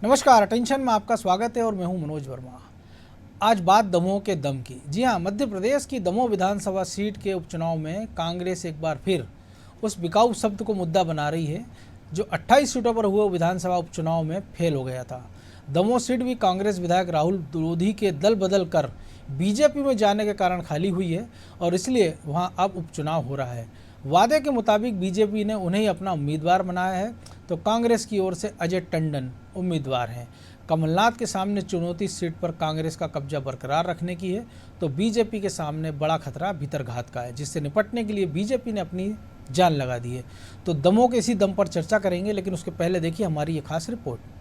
नमस्कार, अटेंशन में आपका स्वागत है और मैं हूं मनोज वर्मा। आज बात दमोह के दम की। जी हां, मध्य प्रदेश की दमोह विधानसभा सीट के उपचुनाव में कांग्रेस एक बार फिर उस बिकाऊ शब्द को मुद्दा बना रही है जो 28 सीटों पर हुए विधानसभा उपचुनाव में फेल हो गया था। दमोह सीट भी कांग्रेस विधायक राहुल लोधी के दल बदल कर बीजेपी में जाने के कारण खाली हुई है और इसलिए वहां अब उपचुनाव हो रहा है। वादे के मुताबिक बीजेपी ने उन्हें ही अपना उम्मीदवार बनाया है, तो कांग्रेस की ओर से अजय टंडन उम्मीदवार हैं। कमलनाथ के सामने चुनौती सीट पर कांग्रेस का कब्जा बरकरार रखने की है, तो बीजेपी के सामने बड़ा खतरा भीतरघात का है, जिससे निपटने के लिए बीजेपी ने अपनी जान लगा दी है। तो दमोह के इसी दम पर चर्चा करेंगे, लेकिन उसके पहले देखिए हमारी ये खास रिपोर्ट।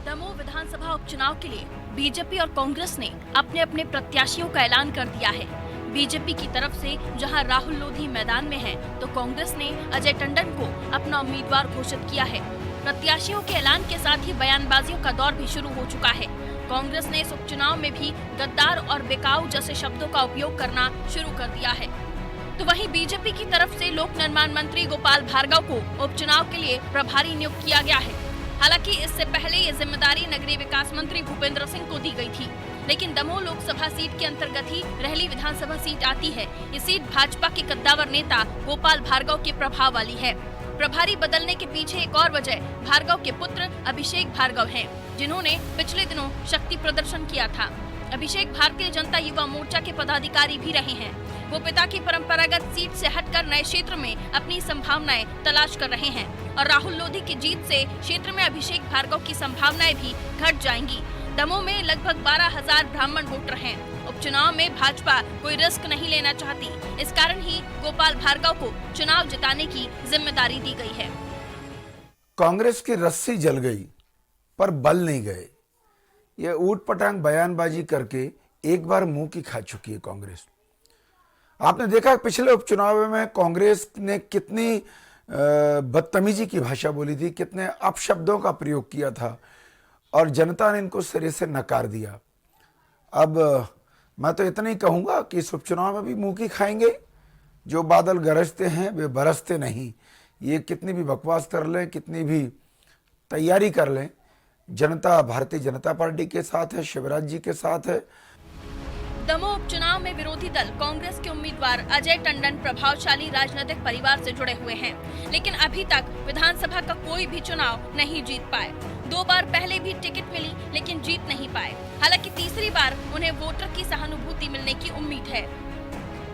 दमोह विधानसभा उपचुनाव के लिए बीजेपी और कांग्रेस ने अपने अपने प्रत्याशियों का ऐलान कर दिया है। बीजेपी की तरफ से जहां राहुल लोधी मैदान में हैं, तो कांग्रेस ने अजय टंडन को अपना उम्मीदवार घोषित किया है। प्रत्याशियों के ऐलान के साथ ही बयानबाजियों का दौर भी शुरू हो चुका है। कांग्रेस ने इस उपचुनाव में भी गद्दार और बेकाऊ जैसे शब्दों का उपयोग करना शुरू कर दिया है। तो वहीं बीजेपी की तरफ से लोक निर्माण मंत्री गोपाल भार्गव को उपचुनाव के लिए प्रभारी नियुक्त किया गया है। हालांकि इससे पहले ये जिम्मेदारी नगरीय विकास मंत्री भूपेंद्र सिंह को दी गई थी, लेकिन दमोह लोकसभा सीट के अंतर्गत ही रहली विधानसभा सीट आती है। ये सीट भाजपा के कद्दावर नेता गोपाल भार्गव के प्रभाव वाली है। प्रभारी बदलने के पीछे एक और वजह भार्गव के पुत्र अभिषेक भार्गव हैं, जिन्होंने पिछले दिनों शक्ति प्रदर्शन किया था। अभिषेक भारतीय जनता युवा मोर्चा के पदाधिकारी भी रहे हैं। वो पिता की परंपरागत सीट से हटकर नए क्षेत्र में अपनी संभावनाएं तलाश कर रहे हैं और राहुल लोधी की जीत से क्षेत्र में अभिषेक भार्गव की संभावनाएं भी घट जाएंगी। दमोह में लगभग 12,000 ब्राह्मण वोटर हैं। उपचुनाव में भाजपा कोई रिस्क नहीं लेना चाहती, इस कारण ही गोपाल भार्गव को चुनाव जिताने की जिम्मेदारी दी गई है। कांग्रेस की रस्सी जल गई पर बल नहीं गए। ये ऊट पटांग बयानबाजी करके एक बार मुंह की खा चुकी है कांग्रेस। आपने देखा पिछले उपचुनाव में कांग्रेस ने कितनी बदतमीजी की भाषा बोली थी, कितने अपशब्दों का प्रयोग किया था और जनता ने इनको सिरे से नकार दिया। अब मैं तो इतना ही कहूंगा कि इस उपचुनाव में भी मुंह की खाएंगे। जो बादल गरजते हैं वे बरसते नहीं। ये कितनी भी बकवास कर लें, कितनी भी तैयारी कर लें, जनता भारतीय जनता पार्टी के साथ है, शिवराज जी के साथ है। दमोह उपचुनाव में विरोधी दल कांग्रेस के उम्मीदवार अजय टंडन प्रभावशाली राजनीतिक परिवार से जुड़े हुए हैं, लेकिन अभी तक विधानसभा का कोई भी चुनाव नहीं जीत पाए। 2 बार पहले भी टिकट मिली, लेकिन जीत नहीं पाए। हालांकि तीसरी बार उन्हें वोटर की सहानुभूति मिलने की उम्मीद है।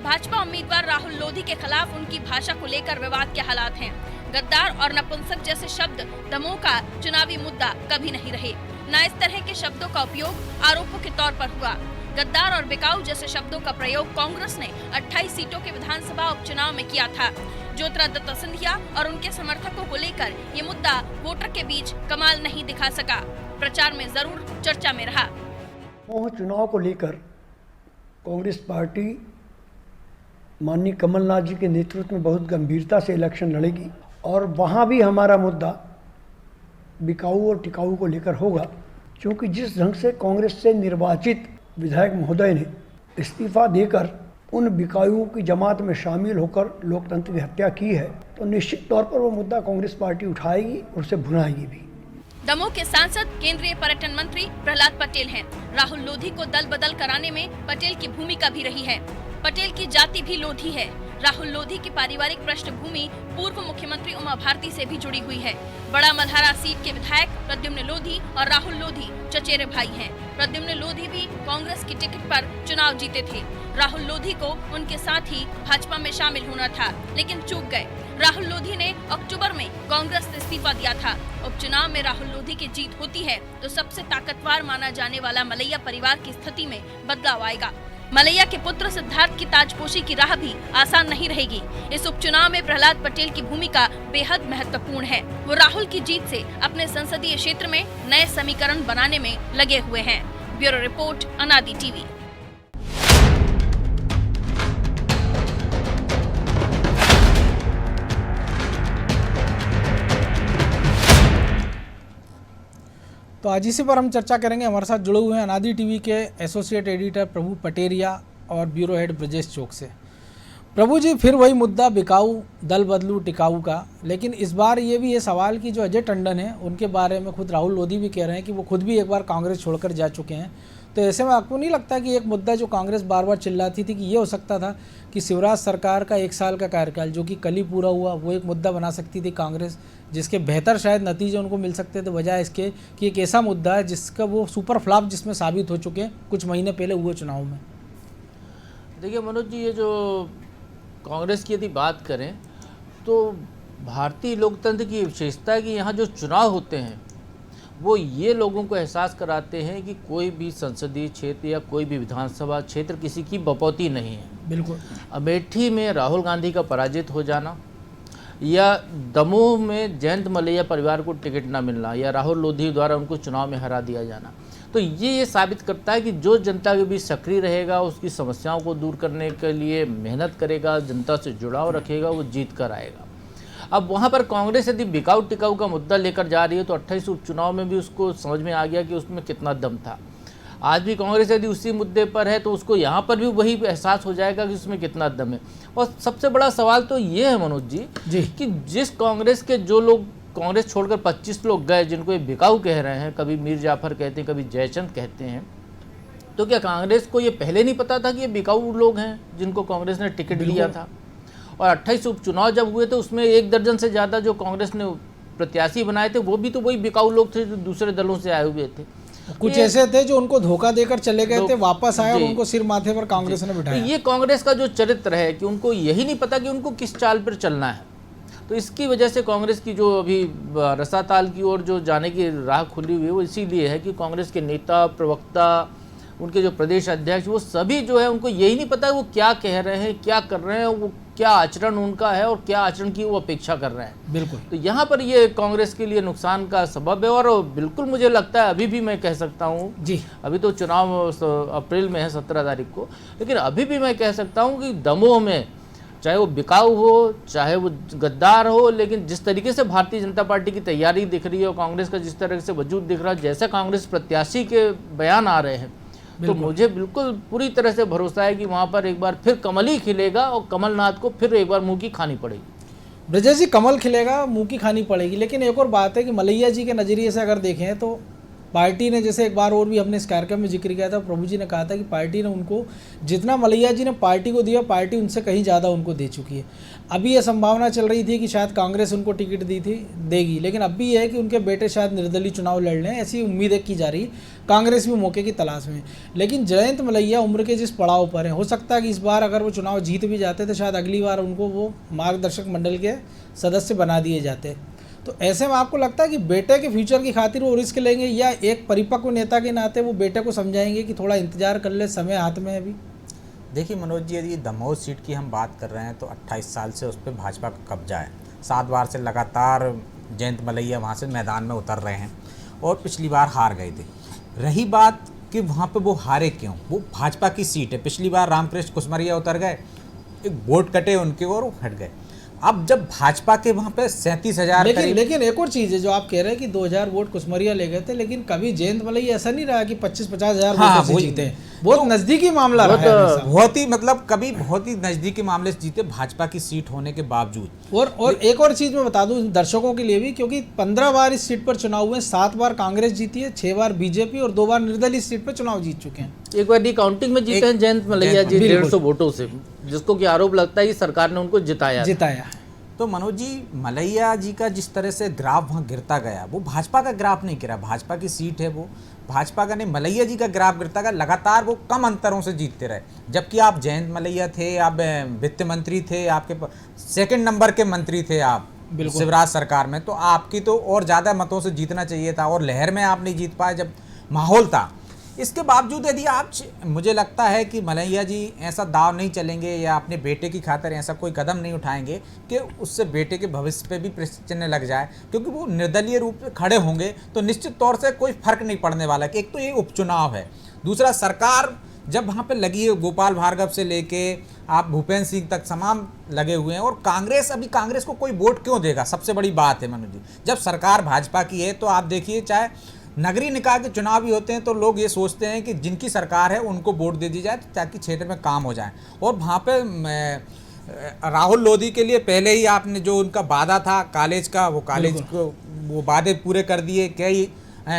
भाजपा उम्मीदवार राहुल लोधी के खिलाफ उनकी भाषा को लेकर विवाद के हालात हैं। गद्दार और नपुंसक जैसे शब्द दमोह का चुनावी मुद्दा कभी नहीं रहे। न इस तरह के शब्दों का उपयोग आरोपों के तौर पर हुआ। गद्दार और बेकाऊ जैसे शब्दों का प्रयोग कांग्रेस ने 28 सीटों के विधानसभा उपचुनाव में किया था। ज्योतिरादित्य सिंधिया और उनके समर्थकों को लेकर ये मुद्दा वोटर के बीच कमाल नहीं दिखा सका, प्रचार में जरूर चर्चा में रहा। चुनाव को लेकर कांग्रेस पार्टी माननीय कमलनाथ जी के नेतृत्व में बहुत गंभीरता से इलेक्शन लड़ेगी और वहाँ भी हमारा मुद्दा बिकाऊ और टिकाऊ को लेकर होगा, क्योंकि जिस ढंग से कांग्रेस से निर्वाचित विधायक महोदय ने इस्तीफा देकर उन बिकाऊओं की जमात में शामिल होकर लोकतंत्र की हत्या की है, तो निश्चित तौर पर वो मुद्दा कांग्रेस पार्टी उठाएगी और उसे भुनाएगी भी। दमोह के सांसद केंद्रीय पर्यटन मंत्री प्रहलाद पटेल हैं। राहुल लोधी को दल बदल कराने में पटेल की भूमिका भी रही है। पटेल की जाति भी लोधी है। राहुल लोधी की पारिवारिक पृष्ठभूमि पूर्व मुख्यमंत्री उमा भारती से भी जुड़ी हुई है। बड़ा मल्हारा सीट के विधायक प्रद्युम्न लोधी और राहुल लोधी चचेरे भाई हैं। प्रद्युम्न लोधी भी कांग्रेस की टिकट पर चुनाव जीते थे। राहुल लोधी को उनके साथ ही भाजपा में शामिल होना था, लेकिन चूक गए। राहुल लोधी ने अक्टूबर में कांग्रेस से इस्तीफा दिया था। उपचुनाव में राहुल लोधी की जीत होती है तो सबसे ताकतवर माना जाने वाला मलैया परिवार की स्थिति में बदलाव आएगा। मलैया के पुत्र सिद्धार्थ की ताजपोशी की राह भी आसान नहीं रहेगी। इस उपचुनाव में प्रहलाद पटेल की भूमिका बेहद महत्वपूर्ण है। वो राहुल की जीत से अपने संसदीय क्षेत्र में नए समीकरण बनाने में लगे हुए हैं। ब्यूरो रिपोर्ट, अनादि टीवी। तो आज इसी पर हम चर्चा करेंगे। हमारे साथ जुड़े हुए हैं अनादि टीवी के एसोसिएट एडिटर प्रभु पटेरिया और ब्यूरो हेड ब्रजेश चौक से। प्रभु जी, फिर वही मुद्दा बिकाऊ दल बदलू टिकाऊ का, लेकिन इस बार ये भी ये सवाल कि जो अजय टंडन है उनके बारे में खुद राहुल लोधी भी कह रहे हैं कि वो खुद भी एक बार कांग्रेस छोड़कर जा चुके हैं। तो ऐसे में आपको नहीं लगता कि एक मुद्दा जो कांग्रेस बार बार चिल्लाती थी कि ये हो सकता था कि शिवराज सरकार का 1 साल का कार्यकाल जो कि कल ही पूरा हुआ वो एक मुद्दा बना सकती थी कांग्रेस, जिसके बेहतर शायद नतीजे उनको मिल सकते थे, बजाय इसके कि एक ऐसा मुद्दा है जिसका वो सुपर फ्लॉप जिसमें साबित हो चुके हैं कुछ महीने पहले हुए चुनाव में। देखिए मनोज जी, ये जो कांग्रेस की यदि बात करें तो भारतीय लोकतंत्र की विशेषता है कि यहाँ जो चुनाव होते हैं वो ये लोगों को एहसास कराते हैं कि कोई भी संसदीय क्षेत्र या कोई भी विधानसभा क्षेत्र किसी की बपौती नहीं है। बिल्कुल। अमेठी में राहुल गांधी का पराजित हो जाना या दमोह में जयंत मलैया परिवार को टिकट ना मिलना या राहुल लोधी द्वारा उनको चुनाव में हरा दिया जाना, तो ये साबित करता है कि जो जनता के बीच सक्रिय रहेगा, उसकी समस्याओं को दूर करने के लिए मेहनत करेगा, जनता से जुड़ाव रखेगा, वो जीत कर आएगा। अब वहाँ पर कांग्रेस यदि बिकाऊ टिकाऊ का मुद्दा लेकर जा रही है तो 28 उपचुनाव में भी उसको समझ में आ गया कि उसमें कितना दम था। आज भी कांग्रेस यदि उसी मुद्दे पर है तो उसको यहाँ पर भी वही एहसास हो जाएगा कि उसमें कितना दम है। और सबसे बड़ा सवाल तो ये है मनोज जी कि जिस कांग्रेस के जो लोग कांग्रेस छोड़कर 25 लोग गए जिनको ये बिकाऊ कह रहे हैं, कभी मीर जाफर कहते हैं, कभी जयचंद कहते हैं, तो क्या कांग्रेस को ये पहले नहीं पता था कि ये बिकाऊ लोग हैं जिनको कांग्रेस ने टिकट दिया था? और 28 उपचुनाव जब हुए थे उसमें 1 दर्जन से ज़्यादा जो कांग्रेस ने प्रत्याशी बनाए थे वो भी तो वही बिकाऊ लोग थे जो दूसरे दलों से आए हुए थे। कुछ ऐसे थे जो उनको धोखा देकर चले गए थे, वापस आए और उनको सिर माथे पर कांग्रेस ने बिठाया। तो ये कांग्रेस का जो चरित्र है कि उनको यही नहीं पता कि उनको किस चाल पर चलना है। तो इसकी वजह से कांग्रेस की जो अभी रसाताल की ओर जो जाने की राह खुली हुई है वो इसीलिए है कि कांग्रेस के नेता, प्रवक्ता, उनके जो प्रदेश अध्यक्ष, वो सभी जो है उनको यही नहीं पता वो क्या कह रहे हैं, क्या कर रहे हैं, वो क्या आचरण उनका है और क्या आचरण की वो अपेक्षा कर रहे हैं। बिल्कुल। तो यहाँ पर ये कांग्रेस के लिए नुकसान का सबब है। और बिल्कुल मुझे लगता है अभी भी मैं कह सकता हूँ जी, अभी तो चुनाव अप्रैल में है 17 तारीख को, लेकिन अभी भी मैं कह सकता हूँ कि दमोह में चाहे वो बिकाऊ हो चाहे वो गद्दार हो, लेकिन जिस तरीके से भारतीय जनता पार्टी की तैयारी दिख रही है और कांग्रेस का जिस तरह से वजूद दिख रहा है, जैसे कांग्रेस प्रत्याशी के बयान आ रहे हैं, तो मुझे बिल्कुल पूरी तरह से भरोसा है कि वहाँ पर एक बार फिर कमल ही खिलेगा और कमलनाथ को फिर एक बार मुंह की खानी पड़ेगी। ब्रजेश जी, कमल खिलेगा, मुंह की खानी पड़ेगी, लेकिन एक और बात है कि मलैया जी के नज़रिए से अगर देखें तो पार्टी ने, जैसे एक बार और भी हमने इस कार्यक्रम में जिक्र किया था, प्रभु जी ने कहा था कि पार्टी ने उनको जितना मलैया जी ने पार्टी को दिया, पार्टी उनसे कहीं ज़्यादा उनको दे चुकी है। अभी ये संभावना चल रही थी कि शायद कांग्रेस उनको टिकट देगी, लेकिन अब भी ये है कि उनके बेटे शायद निर्दलीय चुनाव लड़ लें, ऐसी उम्मीद की जा रही। कांग्रेस भी मौके की तलाश में, लेकिन जयंत मलैया उम्र के जिस पड़ाव पर है, हो सकता है कि इस बार अगर वो चुनाव जीत भी जाते तो शायद अगली बार उनको वो मार्गदर्शक मंडल के सदस्य बना दिए जाते। तो ऐसे में आपको लगता है कि बेटे के फ्यूचर की खातिर वो रिस्क लेंगे या एक परिपक्व नेता के नाते वो बेटे को समझाएंगे कि थोड़ा इंतजार कर ले, समय हाथ में है अभी? देखिए मनोज जी, यदि दमोह सीट की हम बात कर रहे हैं तो 28 साल से उस पर भाजपा का कब्जा है। 7 बार से लगातार जयंत मलैया वहाँ से मैदान में उतर रहे हैं और पिछली बार हार गए थे। रही बात कि वहाँ पे वो हारे क्यों, वो भाजपा की सीट है। पिछली बार रामकृष्ण कुसमरिया उतर गए, एक वोट कटे उनके और वो हट गए। अब जब भाजपा के वहाँ पे 37,000 लेकिन एक और चीज़ है जो आप कह रहे हैं कि 2000 वोट कुसमरिया ले गए थे, लेकिन कभी जयंत मलैया ऐसा नहीं रहा कि 25-50 हज़ार वोट से जीते। बहुत नज़दीकी मामला रहा है, बहुत ही मतलब कभी बहुत ही नज़दीकी मामले से जीते भाजपा की सीट होने के बावजूद। और एक और चीज़ मैं बता दूं दर्शकों के लिए भी, क्योंकि 15 बार इस सीट पर चुनाव हुए, 7 बार कांग्रेस जीती है, 6 बार बीजेपी और 2 बार निर्दलीय इस सीट पर चुनाव जीत चुके हैं। एक बार रिकाउंटिंग में जीते हैं जयंत मलैया जी 150 वोटों से, जिसको कि आरोप लगता है कि सरकार ने उनको जिताया। तो मनोज जी, मलैया जी का जिस तरह से ग्राफ वहाँ गिरता गया, वो भाजपा का ग्राफ नहीं गिरा, भाजपा की सीट है वो, भाजपा का नहीं, मलैया जी का ग्राफ गिरता गया। लगातार वो कम अंतरों से जीतते रहे, जबकि आप जयंत मलैया थे, आप वित्त मंत्री थे, आपके 2nd नंबर के मंत्री थे आप शिवराज सरकार में, तो आपकी तो और ज़्यादा मतों से जीतना चाहिए था और लहर में आप नहीं जीत पाए जब माहौल था। इसके बावजूद यदि आप, मुझे लगता है कि मलैया जी ऐसा दाव नहीं चलेंगे या अपने बेटे की खातिर ऐसा कोई कदम नहीं उठाएंगे कि उससे बेटे के भविष्य पे भी प्रश्न चिन्ह लग जाए, क्योंकि वो निर्दलीय रूप से खड़े होंगे तो निश्चित तौर से कोई फर्क नहीं पड़ने वाला। कि एक तो ये उपचुनाव है, दूसरा सरकार जब वहाँ पे लगी है, गोपाल भार्गव से लेके आप भूपेंद्र सिंह तक तमाम लगे हुए हैं, और कांग्रेस, अभी कांग्रेस को कोई वोट क्यों देगा? सबसे बड़ी बात है मनोज जी, जब सरकार भाजपा की है तो आप देखिए, चाहे नगरीय निकाय के चुनाव भी होते हैं तो लोग ये सोचते हैं कि जिनकी सरकार है उनको वोट दे दी जाए ताकि क्षेत्र में काम हो जाए। और वहाँ पे राहुल लोधी के लिए पहले ही आपने जो उनका वादा था कॉलेज का, वो कॉलेज को वो वादे पूरे कर दिए, कई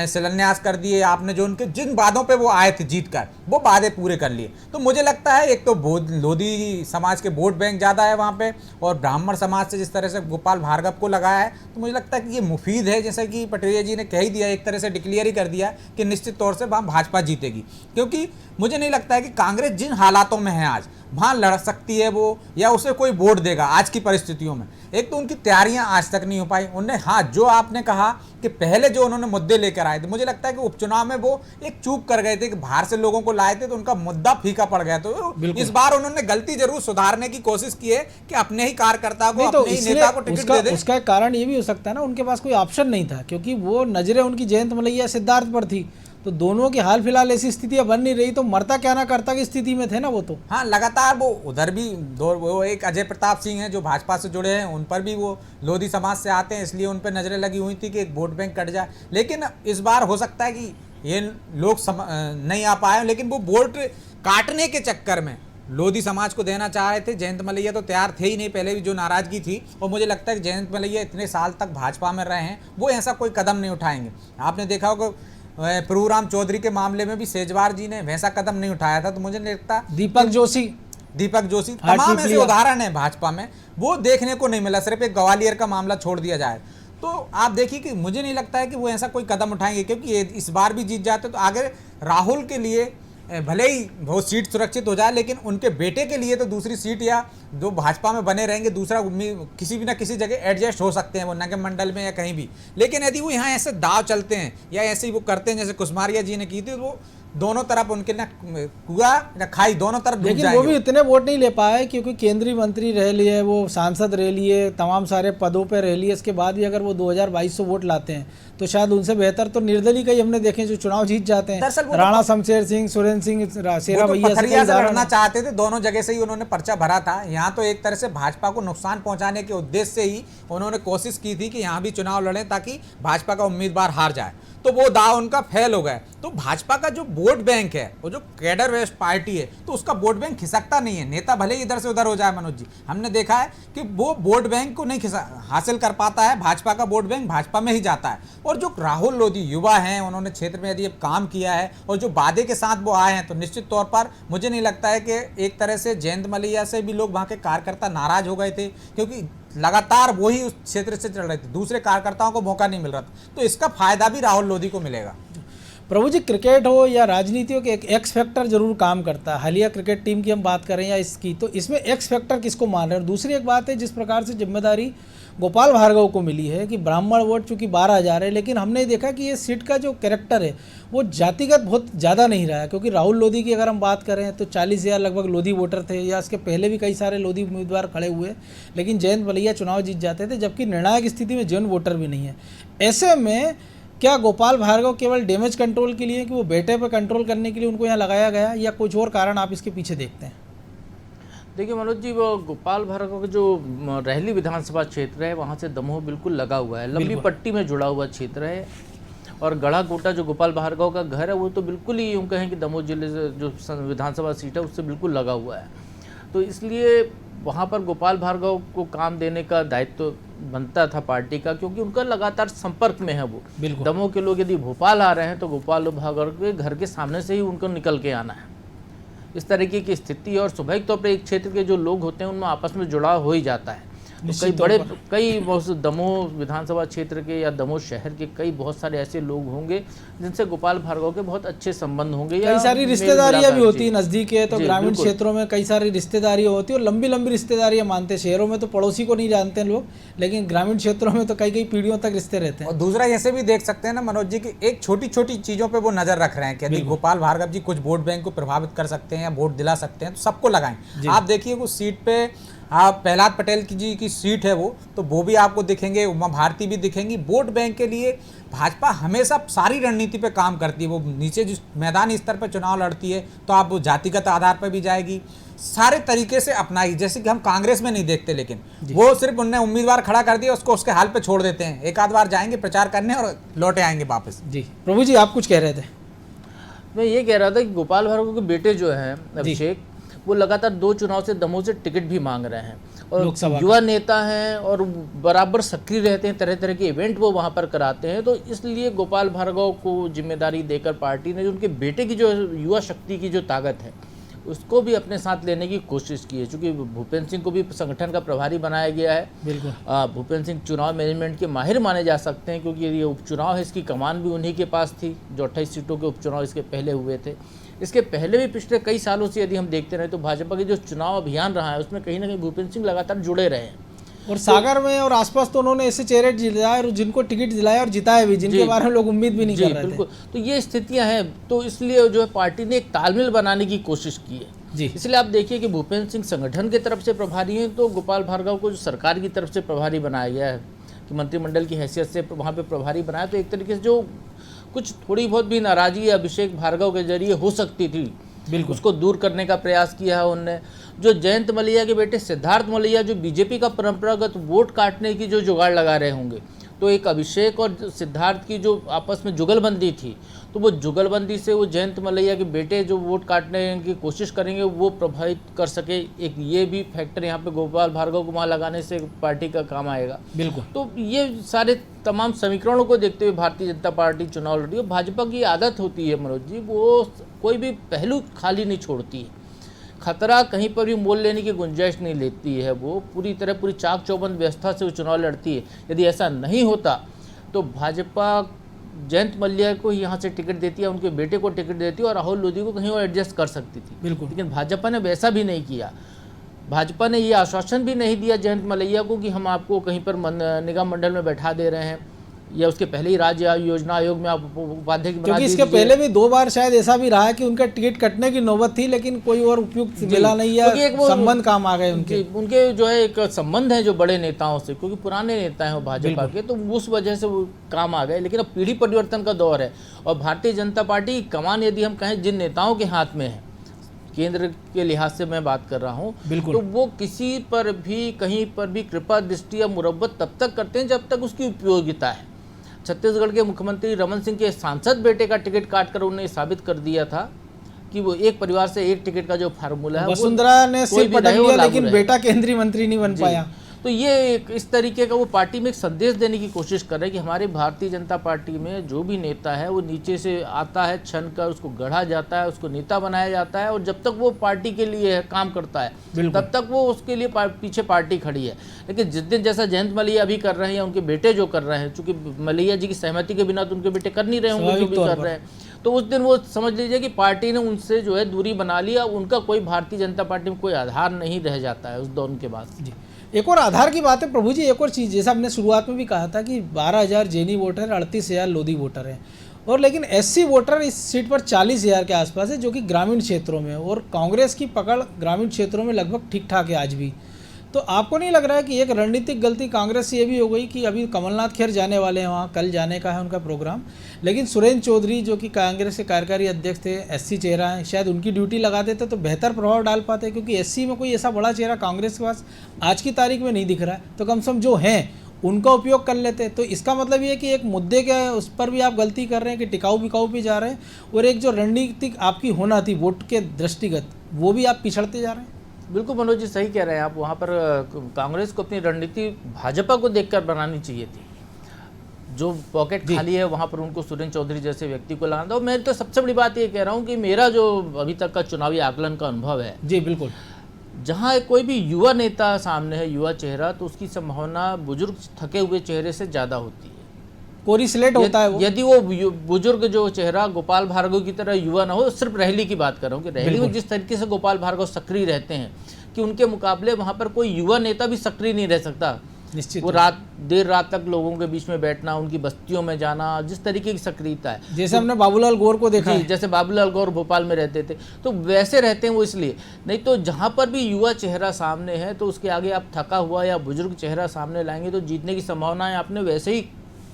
शिलान्यास कर दिए आपने, जो उनके जिन वादों पे वो आए थे जीत कर वो वादे पूरे कर लिए। तो मुझे लगता है एक तो लोधी समाज के वोट बैंक ज़्यादा है वहाँ पे, और ब्राह्मण समाज से जिस तरह से गोपाल भार्गव को लगाया है तो मुझे लगता है कि ये मुफीद है। जैसा कि पटरिया जी ने कह ही दिया, एक तरह से डिक्लेयर ही कर दिया कि निश्चित तौर से वहाँ भाजपा जीतेगी, क्योंकि मुझे नहीं लगता है कि कांग्रेस जिन हालातों में है आज वहाँ लड़ सकती है वो, या उसे कोई वोट देगा आज की परिस्थितियों में। एक तो उनकी तैयारियां आज तक नहीं हो पाई उनने। हाँ, जो आपने कहा कि पहले जो उन्होंने मुद्दे लेकर आए थे, मुझे लगता है कि उपचुनाव में वो एक चूक कर गए थे कि बाहर से लोगों को लाए थे तो उनका मुद्दा फीका पड़ गया। तो इस बार उन्होंने गलती जरूर सुधारने की कोशिश की है कि अपने ही कार्यकर्ता को, अपने ही नेता को टिकट दे दे। उसका कारण ये भी हो सकता है ना, उनके पास कोई ऑप्शन नहीं था, क्योंकि वो नजरें उनकी जयंत मलैया सिद्धार्थ पर थी, तो दोनों की हाल फिलहाल ऐसी स्थितियां बन नहीं रही, तो मरता क्या ना करता की स्थिति में थे ना वो तो। हाँ, लगातार वो उधर भी वो एक अजय प्रताप सिंह हैं जो भाजपा से जुड़े हैं, उन पर भी वो लोधी समाज से आते हैं, इसलिए उन पर नजरें लगी हुई थी कि एक वोट बैंक कट जाए। लेकिन इस बार हो सकता है कि ये लोग नहीं आ पाए, लेकिन वो वोट काटने के चक्कर में लोधी समाज को देना चाह रहे थे। जयंत मलैया तो तैयार थे ही नहीं, पहले भी जो नाराजगी थी, और मुझे लगता है कि जयंत मलैया इतने साल तक भाजपा में रहे हैं, वो ऐसा कोई कदम नहीं उठाएंगे। आपने देखा होगा प्रभुराम चौधरी के मामले में भी सेजवार जी ने वैसा कदम नहीं उठाया था, तो मुझे नहीं लगता। दीपक जोशी तमाम ऐसे उदाहरण है भाजपा में, वो देखने को नहीं मिला। सिर्फ एक ग्वालियर का मामला छोड़ दिया जाए तो आप देखिए कि मुझे नहीं लगता है कि वो ऐसा कोई कदम उठाएंगे, क्योंकि इस बार भी जीत जाते तो आगे राहुल के लिए भले ही वो सीट सुरक्षित हो जाए, लेकिन उनके बेटे के लिए तो दूसरी सीट या जो भाजपा में बने रहेंगे दूसरा किसी भी ना किसी जगह एडजस्ट हो सकते हैं वो नगर मंडल में या कहीं भी। लेकिन यदि वो यहाँ ऐसे दाव चलते हैं या ऐसे ही वो करते हैं जैसे कुसमारिया जी ने की थी, वो दोनों तरफ उनके ना कुआ ना खाई, दोनों तरफ डूब लेकिन जाएंगे। वो भी इतने वोट नहीं ले पाए, क्योंकि केंद्रीय मंत्री रह लिए, वो सांसद रह लिए, तमाम सारे पदों पे रह लिए, इसके बाद भी अगर वो 2200 वोट लाते हैं तो शायद उनसे बेहतर तो निर्दलीय का ही हमने देखे जो चुनाव जीत जाते हैं। राणा शमशेर सिंह, सुरेंद्र सिंह, शेरा भैया से लड़ना चाहते थे, दोनों जगह से ही उन्होंने पर्चा भरा था। यहाँ तो एक तरह से भाजपा को नुकसान पहुंचाने के उद्देश्य से ही उन्होंने कोशिश की थी कि यहाँ भी चुनाव लड़ें ताकि भाजपा का उम्मीदवार हार जाए, तो वो दाव उनका फेल हो गया। तो भाजपा का जो वोट बैंक है, वो जो कैडर वेस्ट पार्टी है, तो उसका वोट बैंक खिसकता नहीं है। नेता भले ही इधर से उधर हो जाए, मनोज जी, हमने देखा है कि वो वोट बैंक को नहीं हासिल कर पाता है। भाजपा का वोट बैंक भाजपा में ही जाता है। और जो राहुल लोधी युवा हैं, उन्होंने क्षेत्र में यदि काम किया है और जो वादे के साथ वो आए हैं, तो निश्चित तौर पर मुझे नहीं लगता है कि एक तरह से जयंत मलैया से भी लोग वहाँ के कार्यकर्ता नाराज हो गए थे, क्योंकि लगातार वही उस क्षेत्र से चल रहे थे, दूसरे कार्यकर्ताओं को मौका नहीं मिल रहा था। तो इसका फायदा भी राहुल लोधी को मिलेगा। प्रभु जी, क्रिकेट हो या राजनीति हो, कि एक एक्स फैक्टर जरूर काम करता है। हालिया क्रिकेट टीम की हम बात करें या इसकी, तो इसमें एक्स फैक्टर किसको मान रहे हैं? और दूसरी एक बात है, जिस प्रकार से जिम्मेदारी गोपाल भार्गव को मिली है कि ब्राह्मण वोट चूँकि 12,000 है, लेकिन हमने देखा कि ये सीट का जो कैरेक्टर है वो जातिगत बहुत ज़्यादा नहीं रहा है, क्योंकि राहुल लोधी की अगर हम बात करें तो 40,000 लगभग लोधी वोटर थे, या इसके पहले भी कई सारे लोधी उम्मीदवार खड़े हुए, लेकिन जयंत मलैया चुनाव जीत जाते थे, जबकि निर्णायक स्थिति में जैन वोटर भी नहीं है। ऐसे में क्या गोपाल भार्गव केवल डैमेज कंट्रोल के लिए, कि वो बेटे पर कंट्रोल करने के लिए उनको यहाँ लगाया गया, या कुछ और कारण आप इसके पीछे देखते हैं? देखिए मनोज जी, वो गोपाल भार्गव का जो रहली विधानसभा क्षेत्र है वहाँ से दमोह बिल्कुल लगा हुआ है, लंबी पट्टी में जुड़ा हुआ क्षेत्र है। और गढ़ा कोटा जो गोपाल भार्गव का घर है वो तो बिल्कुल ही यूँ कहें कि दमोह जिले से जो विधानसभा सीट है उससे बिल्कुल लगा हुआ है। तो इसलिए वहाँ पर गोपाल भार्गव को काम देने का दायित्व बनता था पार्टी का, क्योंकि उनका लगातार संपर्क में है वो। दमोह के लोग यदि भोपाल आ रहे हैं तो गोपाल भार्गव के घर के सामने से ही उनको निकल के आना है। इस तरीके की स्थिति, और स्वाभाविक तौर पर एक क्षेत्र के जो लोग होते हैं उनमें आपस में जुड़ाव हो ही जाता है। तो कई दमोह विधानसभा क्षेत्र के या दमोह शहर के कई बहुत सारे ऐसे लोग होंगे जिनसे गोपाल भार्गव के बहुत अच्छे संबंध होंगे, कई सारी रिश्तेदारियां भी होती है नजदीक है, तो ग्रामीण क्षेत्रों में कई सारी रिश्तेदारियां होती है, और लंबी लंबी रिश्तेदारियां मानते हैं। शहरों में तो पड़ोसी को नहीं जानते लोग, लेकिन ग्रामीण क्षेत्रों में तो कई कई पीढ़ियों तक रिश्ते रहते हैं। और दूसरा ऐसे भी देख सकते हैं ना मनोज जी की एक छोटी छोटी चीजों पर वो नजर रख रहे हैं कि यदि गोपाल भार्गव जी कुछ वोट बैंक को प्रभावित कर सकते हैं या वोट दिला सकते हैं तो सबको लगाएं। आप देखिए उस सीट पे आप प्रहलाद पटेल की जी की सीट है वो भी आपको दिखेंगे, उमा भारती भी दिखेंगी। वोट बैंक के लिए भाजपा हमेशा सारी रणनीति पे काम करती है। वो नीचे जिस मैदानी स्तर पर चुनाव लड़ती है तो आप वो जातिगत आधार पर भी जाएगी, सारे तरीके से अपनाई, जैसे कि हम कांग्रेस में नहीं देखते। लेकिन वो सिर्फ उनने उम्मीदवार खड़ा कर दिया, उसको उसके हाल पे छोड़ देते हैं, एक आध बार जाएंगे प्रचार करने और लौटे आएंगे वापस। जी प्रभु जी, आप कुछ कह रहे थे। मैं ये कह रहा था कि गोपाल भार्गव के बेटे जो हैं अभिषेक, वो लगातार 2 चुनाव से दमोह से टिकट भी मांग रहे हैं और युवा नेता हैं और बराबर सक्रिय रहते हैं, तरह तरह के इवेंट वो वहाँ पर कराते हैं। तो इसलिए गोपाल भार्गव को जिम्मेदारी देकर पार्टी ने उनके बेटे की जो युवा शक्ति की जो ताकत है उसको भी अपने साथ लेने की कोशिश की है। चूँकि भूपेंद्र सिंह को भी संगठन का प्रभारी बनाया गया है। बिल्कुल भूपेंद्र सिंह चुनाव मैनेजमेंट के माहिर माने जा सकते हैं, क्योंकि ये उपचुनाव है, इसकी कमान भी उन्हीं के पास थी। जो 28 सीटों के उपचुनाव इसके पहले हुए थे, इसके पहले भी पिछले कई सालों से यदि हम देखते रहे तो भाजपा के जो चुनाव अभियान रहा है उसमें कहीं ना कहीं भूपेंद्र सिंह लगातार जुड़े रहे हैं। और सागर में और आसपास तो उन्होंने ऐसे चेहरे जिलाए और जिनको टिकट दिलाया और जिताए भी, जिनके बारे में लोग उम्मीद भी नहीं कर रहे बिल्कुल। तो ये स्थितियां हैं, तो इसलिए जो है पार्टी ने एक तालमेल बनाने की कोशिश की है जी। इसलिए आप देखिए कि भूपेंद्र सिंह संगठन की तरफ से प्रभारी हैं, तो गोपाल भार्गव को जो सरकार की तरफ से प्रभारी बनाया गया है कि मंत्रिमंडल की हैसियत से वहाँ पे प्रभारी बनाया, तो एक तरीके से जो कुछ थोड़ी बहुत भी नाराजगी अभिषेक भार्गव के जरिए हो सकती थी, बिल्कुल उसको दूर करने का प्रयास किया है उनने। जो जयंत मलैया के बेटे सिद्धार्थ मलैया जो बीजेपी का परंपरागत वोट काटने की जो जुगाड़ लगा रहे होंगे, तो एक अभिषेक और सिद्धार्थ की जो आपस में जुगलबंदी थी, तो वो जुगलबंदी से वो जयंत मलैया के बेटे जो वोट काटने की कोशिश करेंगे वो प्रभावित कर सके, एक ये भी फैक्टर यहाँ पे गोपाल भार्गव को वहाँ लगाने से पार्टी का काम आएगा। बिल्कुल। तो ये सारे तमाम समीकरणों को देखते हुए भारतीय जनता पार्टी चुनाव लड़ी। भाजपा की आदत होती है मनोज जी, वो कोई भी पहलू खाली नहीं छोड़ती है, खतरा कहीं पर भी मोल लेने की गुंजाइश नहीं लेती है। वो पूरी तरह पूरी चाक चौबंद व्यवस्था से वो चुनाव लड़ती है। यदि ऐसा नहीं होता तो भाजपा जयंत मलैया को यहाँ से टिकट देती है, उनके बेटे को टिकट देती है और राहुल लोधी को कहीं और एडजस्ट कर सकती थी। बिल्कुल। लेकिन भाजपा ने वैसा भी नहीं किया। भाजपा ने ये आश्वासन भी नहीं दिया जयंत मलैया को कि हम आपको कहीं पर निगम मंडल में बैठा दे रहे हैं, या उसके पहले ही राज्य योजना आयोग में आप उपाध्यक्ष बना क्योंकि इसके पहले भी 2 बार शायद ऐसा भी रहा है कि उनका टिकट कटने की नौबत थी, लेकिन कोई और उपयुक्त मिला नहीं, या संबंध काम आ गए उनके जो है एक संबंध है जो बड़े नेताओं से, क्योंकि पुराने नेता हैं वो भाजपा के, तो उस वजह से वो काम आ गए। लेकिन अब पीढ़ी परिवर्तन का दौर है और भारतीय जनता पार्टी की कमान यदि हम कहें जिन नेताओं के हाथ में है, केंद्र के लिहाज से मैं बात कर रहा हूँ, तो वो किसी पर भी कहीं पर भी कृपा दृष्टि या मुरब्बत तब तक करते हैं जब तक उसकी उपयोगिता है। छत्तीसगढ़ के मुख्यमंत्री रमन सिंह के सांसद बेटे का टिकट काटकर उन्होंने साबित कर दिया था कि वो एक परिवार से एक टिकट का जो फार्मूला है, वसुंधरा ने सिर पटक लिया लेकिन बेटा केंद्रीय मंत्री नहीं बन पाया। तो ये एक इस तरीके का वो पार्टी में एक संदेश देने की कोशिश कर रहे हैं कि हमारे भारतीय जनता पार्टी में जो भी नेता है वो नीचे से आता है, छन कर उसको गढ़ा जाता है, उसको नेता बनाया जाता है, और जब तक वो पार्टी के लिए काम करता है तब तक वो उसके लिए पीछे पार्टी खड़ी है। लेकिन जिस दिन जैसा जयंत मलैया अभी कर रहे हैं या उनके बेटे जो कर रहे हैं, चूंकि मलैया जी की सहमति के बिना तो उनके बेटे कर नहीं रहे होंगे जो भी कर रहे हैं, तो उस दिन वो समझ लीजिए कि पार्टी ने उनसे जो है दूरी बना लिया। उनका कोई भारतीय जनता पार्टी में कोई आधार नहीं रह जाता है उस दौर के बाद। जी, एक और आधार की बात है प्रभु जी, एक और चीज़, जैसा हमने शुरुआत में भी कहा था कि 12,000 जैनी वोटर, 38,000 लोधी वोटर हैं, और लेकिन एससी वोटर इस सीट पर 40,000 के आसपास है, जो कि ग्रामीण क्षेत्रों में, और कांग्रेस की पकड़ ग्रामीण क्षेत्रों में लगभग ठीक ठाक है आज भी। तो आपको नहीं लग रहा है कि एक रणनीतिक गलती कांग्रेस से ये भी हो गई कि अभी कमलनाथ खैर जाने वाले हैं वहाँ, कल जाने का है उनका प्रोग्राम, लेकिन सुरेंद्र चौधरी जो कि कांग्रेस के कार्यकारी अध्यक्ष थे, एससी चेहरा है, शायद उनकी ड्यूटी लगा देते तो बेहतर प्रभाव डाल पाते, क्योंकि एससी में कोई ऐसा बड़ा चेहरा कांग्रेस के पास आज की तारीख में नहीं दिख रहा है, तो कम से कम जो हैं उनका उपयोग कर लेते। तो इसका मतलब ये कि एक मुद्दे के उस पर भी आप गलती कर रहे हैं कि टिकाऊ बिकाऊ भी जा रहे हैं, और एक जो रणनीतिक आपकी होना थी वोट के दृष्टिगत वो भी आप पिछड़ते जा रहे हैं। बिल्कुल मनोज जी सही कह रहे हैं आप। वहाँ पर कांग्रेस को अपनी रणनीति भाजपा को देखकर बनानी चाहिए थी। जो पॉकेट खाली है वहाँ पर उनको सुरेंद्र चौधरी जैसे व्यक्ति को लगाना था। और मैं तो सबसे बड़ी बात ये कह रहा हूँ कि मेरा जो अभी तक का चुनावी आकलन का अनुभव है, जी बिल्कुल, जहाँ कोई भी युवा नेता सामने है, युवा चेहरा, तो उसकी संभावना बुजुर्ग थके हुए चेहरे से ज़्यादा होती है, कोरिलेट होता है वो। यदि वो बुजुर्ग जो चेहरा गोपाल भार्गव की तरह युवा ना हो, सिर्फ रैली की बात कर रहा हूँ कि रैली में जिस तरीके से गोपाल भार्गव सक्रिय रहते हैं कि उनके मुकाबले वहाँ पर कोई युवा नेता भी सक्रिय नहीं रह सकता। निश्चित वो देर रात तक लोगों के बीच में बैठना, उनकी बस्तियों में जाना, जिस तरीके की सक्रियता है, जैसे हमने बाबूलाल गौर को देखा जी, है। जैसे बाबूलाल गौर भोपाल में रहते थे, तो वैसे रहते हैं वो इसलिए। नहीं तो जहाँ पर भी युवा चेहरा सामने है तो उसके आगे आप थका हुआ या बुजुर्ग चेहरा सामने लाएंगे तो जीतने की संभावनाएं आपने वैसे ही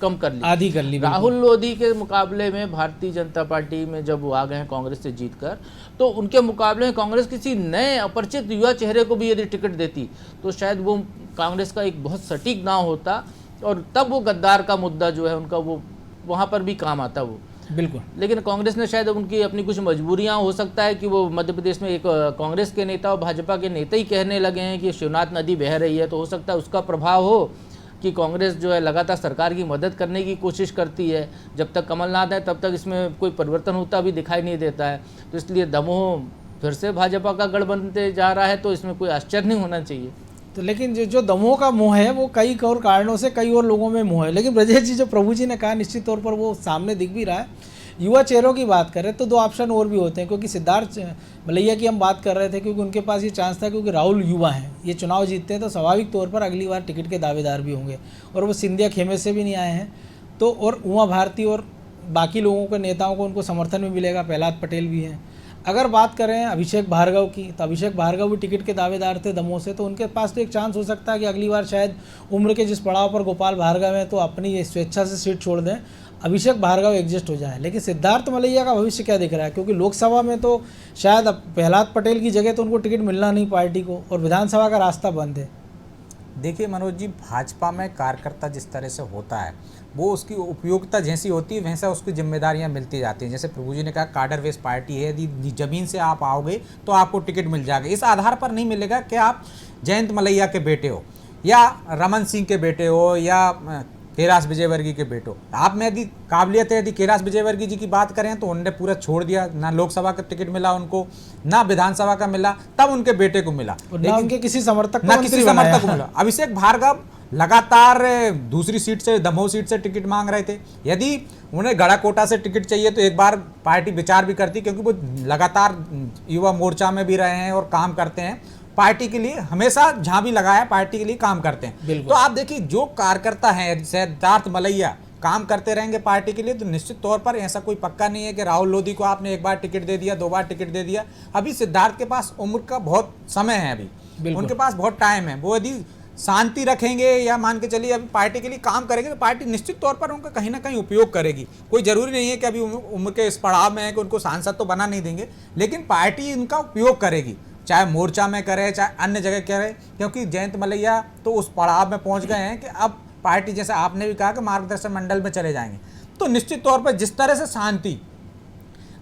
कम कर ली, आधी कर ली। राहुल लोधी के मुकाबले में भारतीय जनता पार्टी में जब वो आ गए हैं कांग्रेस से जीतकर, तो उनके मुकाबले में कांग्रेस किसी नए अपरिचित युवा चेहरे को भी यदि टिकट देती तो शायद वो कांग्रेस का एक बहुत सटीक नाम होता और तब वो गद्दार का मुद्दा जो है उनका वो वहाँ पर भी काम आता वो। बिल्कुल। लेकिन कांग्रेस ने शायद उनकी अपनी कुछ मजबूरियां हो सकता है कि वो मध्य प्रदेश में एक कांग्रेस के नेता और भाजपा के नेता ही कहने लगे हैं कि शिवनाथ नदी बह रही है, तो हो सकता है उसका प्रभाव हो कि कांग्रेस जो है लगातार सरकार की मदद करने की कोशिश करती है। जब तक कमलनाथ है तब तक इसमें कोई परिवर्तन होता भी दिखाई नहीं देता है, तो इसलिए दमोह फिर से भाजपा का गढ़ बनते जा रहा है, तो इसमें कोई आश्चर्य नहीं होना चाहिए। तो लेकिन जो दमोह का मोह है वो कई और कारणों से कई और लोगों में मोह है, लेकिन ब्रजेश जी जो प्रभु जी ने कहा निश्चित तौर पर वो सामने दिख भी रहा है। युवा चेहरों की बात करें तो दो ऑप्शन और भी होते हैं, क्योंकि सिद्धार्थ मलैया की हम बात कर रहे थे क्योंकि उनके पास ये चांस था, क्योंकि राहुल युवा हैं, ये चुनाव जीतते हैं तो स्वाभाविक तौर पर अगली बार टिकट के दावेदार भी होंगे, और वो सिंधिया खेमे से भी नहीं आए हैं, तो और उमा भारती और बाकी लोगों के नेताओं को उनको समर्थन भी मिलेगा, प्रहलाद पटेल भी हैं। अगर बात करें अभिषेक भार्गव की, तो अभिषेक भार्गव भी टिकट के दावेदार थे दमोह से, तो उनके पास तो एक चांस हो सकता है कि अगली बार शायद उम्र के जिस पड़ाव पर गोपाल भार्गव हैं तो अपनी स्वेच्छा से सीट छोड़ दें, अभिषेक भार्गव एग्जिस्ट हो जाए। लेकिन सिद्धार्थ मलैया का भविष्य क्या दिख रहा है, क्योंकि लोकसभा में तो शायद प्रहलाद पटेल की जगह तो उनको टिकट मिलना नहीं पार्टी को, और विधानसभा का रास्ता बंद है। देखिए मनोज जी, भाजपा में कार्यकर्ता जिस तरह से होता है वो उसकी उपयोगिता जैसी होती है वैसा उसकी जिम्मेदारियां मिलती जाती हैं। जैसे प्रभु जी ने कहा कार्डर बेस पार्टी है, यदि ज़मीन से आप आओगे तो आपको टिकट मिल जाएगा। इस आधार पर नहीं मिलेगा कि आप जयंत मलैया के बेटे हो या रमन सिंह के बेटे हो या कैलाश विजयवर्गीय के बेटो। आप में यदि काबिलियत है, यदि कैलाश विजयवर्गीय जी की बात करें तो उन्होंने पूरा छोड़ दिया, ना लोकसभा का टिकट मिला उनको, ना विधानसभा का मिला, तब उनके बेटे को मिला, लेकिन उनके किसी समर्थक ना किसी समर्थक को मिला। अभिषेक भार्गव लगातार दूसरी सीट से, दमोह सीट से टिकट मांग रहे थे। यदि उन्हें गढ़ा कोटा से टिकट चाहिए तो एक बार पार्टी विचार भी करती, क्योंकि वो लगातार युवा मोर्चा में भी रहे हैं और काम करते हैं पार्टी के लिए, हमेशा जहां भी लगाया पार्टी के लिए काम करते हैं। तो आप देखिए जो कार्यकर्ता हैं, सिद्धार्थ मलैया काम करते रहेंगे पार्टी के लिए, तो निश्चित तौर पर ऐसा कोई पक्का नहीं है कि राहुल लोधी को आपने एक बार टिकट दे दिया, 2 बार टिकट दे दिया। अभी सिद्धार्थ के पास उम्र का बहुत समय है, अभी उनके पास बहुत टाइम है। वो यदि शांति रखेंगे या मान के चलिए अभी पार्टी के लिए काम करेंगे तो पार्टी निश्चित तौर पर उनका कहीं ना कहीं उपयोग करेगी। कोई जरूरी नहीं है कि अभी उम्र के इस पड़ाव में है कि उनको सांसद तो बना नहीं देंगे, लेकिन पार्टी इनका उपयोग करेगी, चाहे मोर्चा में करे चाहे अन्य जगह करे, क्योंकि जयंत मलैया तो उस पड़ाव में पहुंच गए हैं कि अब पार्टी, जैसे आपने भी कहा कि मार्गदर्शन मंडल में चले जाएंगे, तो निश्चित तौर पर जिस तरह से शांति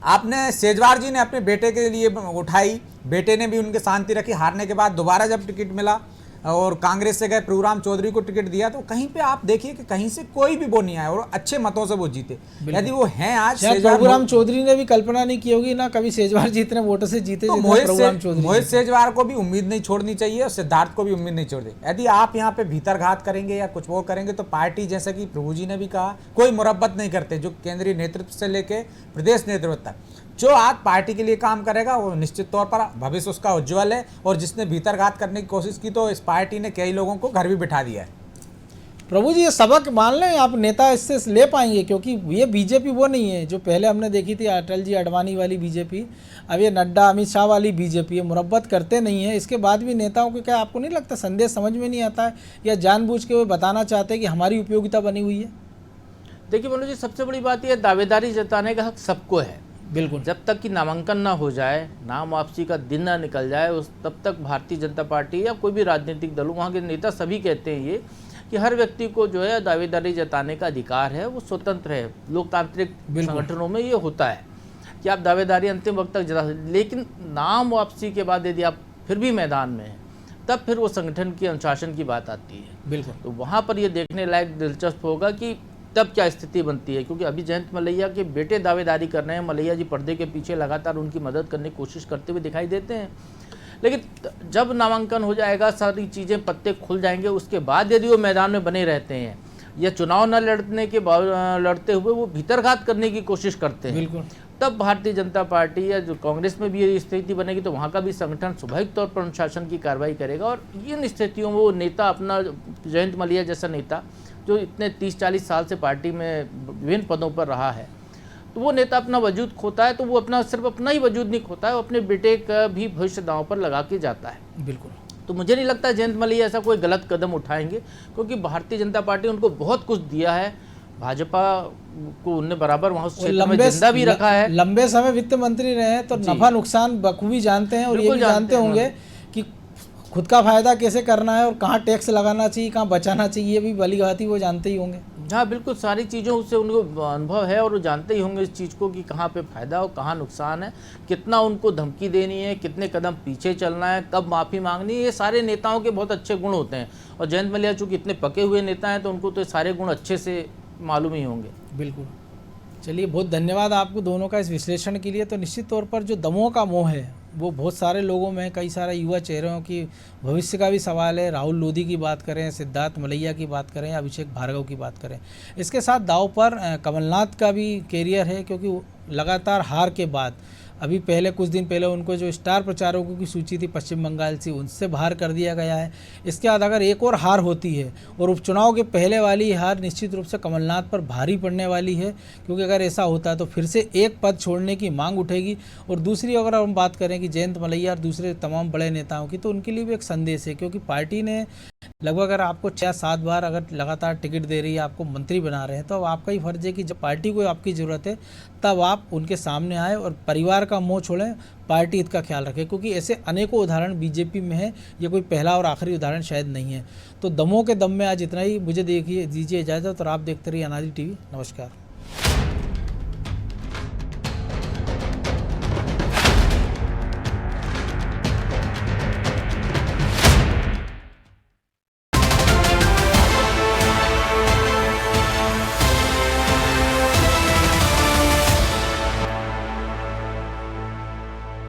आपने सेजवार जी ने अपने बेटे के लिए उठाई, बेटे ने भी उनके शांति रखी, हारने के बाद दोबारा जब टिकट मिला और कांग्रेस से गए प्रभुराम चौधरी को टिकट दिया, तो कहीं पे आप देखिए कि कहीं से कोई भी वो नहीं आया और अच्छे मतों से वो जीते। यदि वो हैं आज, प्रभुराम चौधरी ने भी कल्पना नहीं की होगी ना कभी सेजवार जी इतने वोटों से जीते, तो मोहित सेजवार को भी उम्मीद नहीं छोड़नी चाहिए और सिद्धार्थ को भी उम्मीद नहीं छोड़ दी। यदि आप यहाँ पे भीतर घात करेंगे या कुछ वो करेंगे तो पार्टी, जैसा कि प्रभु जी ने भी कहा, कोई मुरब्बत नहीं करते, जो केंद्रीय नेतृत्व से लेके प्रदेश नेतृत्व तक जो आज पार्टी के लिए काम करेगा वो निश्चित तौर पर भविष्य उसका उज्जवल है। और जिसने भीतरघात करने की कोशिश की तो इस पार्टी ने कई लोगों को घर भी बिठा दिया है। प्रभु जी ये सबक मान लें आप, नेता इससे ले पाएंगे, क्योंकि ये बीजेपी वो नहीं है जो पहले हमने देखी थी अटल जी अडवाणी वाली बीजेपी, अब ये नड्डा अमित शाह वाली बीजेपी है, मुरब्बत करते नहीं है। इसके बाद भी नेताओं को क्या आपको नहीं लगता संदेश समझ में नहीं आता है, या जानबूझ के वो बताना चाहते हैं कि हमारी उपयोगिता बनी हुई है? देखिए मनोज जी, सबसे बड़ी बात यह दावेदारी जताने का हक सबको है, बिल्कुल। जब तक कि नामांकन ना हो जाए, नाम वापसी का दिन ना निकल जाए, उस तब तक भारतीय जनता पार्टी या कोई भी राजनीतिक दल, वहाँ के नेता सभी कहते हैं ये कि हर व्यक्ति को जो है दावेदारी जताने का अधिकार है, वो स्वतंत्र है। लोकतांत्रिक संगठनों में ये होता है कि आप दावेदारी अंतिम वक्त तक जता सकते, लेकिन नाम वापसी के बाद यदि आप फिर भी मैदान में हैं तब फिर वो संगठन के अनुशासन की बात आती है। बिल्कुल। तो वहाँ पर ये देखने लायक दिलचस्प होगा कि तब क्या स्थिति बनती है, क्योंकि अभी जयंत मलैया के बेटे दावेदारी कर रहे हैं, मलैया जी पर्दे के पीछे लगातार उनकी मदद करने की कोशिश करते हुए दिखाई देते हैं। लेकिन जब नामांकन हो जाएगा, सारी चीज़ें पत्ते खुल जाएंगे, उसके बाद यदि वो मैदान में बने रहते हैं या चुनाव न लड़ते हुए वो भीतरघात करने की कोशिश करते हैं, बिल्कुल। तब भारतीय जनता पार्टी या जो कांग्रेस में भी ये स्थिति बनेगी तो वहाँ का भी संगठन स्वाभाविक तौर पर अनुशासन की कार्रवाई करेगा। और इन स्थितियों में वो नेता अपना, जयंत मलैया जैसा नेता जो इतने 30-40 साल से पार्टी में विभिन्न पदों पर रहा है, तो वो नेता अपना वजूद खोता है तो वो अपना सिर्फ अपना ही वजूद नहीं खोता है, वो अपने बेटे का भी भविष्य दांव पर लगा के जाता है। बिल्कुल। तो मुझे नहीं लगता जयंत मलैया ऐसा कोई गलत कदम उठाएंगे, क्योंकि भारतीय जनता पार्टी उनको बहुत कुछ दिया है। भाजपा को उनने बराबर वहाँ उस क्षेत्र में जिंदा भी रखा है। लंबे समय वित्त मंत्री रहे हैं तो नफा नुकसान बखूबी जानते हैं, और ये भी जानते होंगे कि खुद का फायदा कैसे करना है और कहाँ टैक्स लगाना चाहिए, कहाँ बचाना चाहिए, ये भी भली भांति वो जानते ही होंगे। हाँ बिल्कुल, सारी चीज़ों से उनको अनुभव है और वो जानते ही होंगे इस चीज़ को कि कहाँ पे फायदा और कहाँ नुकसान है, कितना उनको धमकी देनी है, कितने कदम पीछे चलना है, कब माफ़ी मांगनी है। ये सारे नेताओं के बहुत अच्छे गुण होते हैं, और जयंत मलैया चूँकि इतने पके हुए नेता हैं तो उनको तो सारे गुण अच्छे से मालूम ही होंगे। बिल्कुल। चलिए, बहुत धन्यवाद आपको दोनों का इस विश्लेषण के लिए। तो निश्चित तौर पर जो दमोह का मोह है वो बहुत सारे लोगों में, कई सारे युवा चेहरों की भविष्य का भी सवाल है। राहुल लोधी की बात करें, सिद्धार्थ मलैया की बात करें, अभिषेक भार्गव की बात करें, इसके साथ दांव पर कमलनाथ का भी कैरियर है, क्योंकि लगातार हार के बाद अभी पहले कुछ दिन पहले उनको जो स्टार प्रचारकों की सूची थी पश्चिम बंगाल से, उनसे बाहर कर दिया गया है। इसके बाद अगर एक और हार होती है, और उपचुनाव के पहले वाली हार निश्चित रूप से कमलनाथ पर भारी पड़ने वाली है, क्योंकि अगर ऐसा होता है तो फिर से एक पद छोड़ने की मांग उठेगी। और दूसरी अगर हम बात करें कि जयंत मलैया और दूसरे तमाम बड़े नेताओं की, तो उनके लिए भी एक संदेश है, क्योंकि पार्टी ने लगभग अगर आपको 6-7 बार अगर लगातार टिकट दे रही है, आपको मंत्री बना रहे हैं, तो अब आपका ही फर्ज है कि जब पार्टी को आपकी ज़रूरत है तब आप उनके सामने आए और परिवार का मोह छोड़ें, पार्टी हित का ख्याल रखें, क्योंकि ऐसे अनेकों उदाहरण बीजेपी में है। ये कोई पहला और आखिरी उदाहरण शायद नहीं है। तो दमोह के दम में आज इतना ही। मुझे दीजिए इजाज़त, और आप देखते रहिए अनादि टीवी। नमस्कार।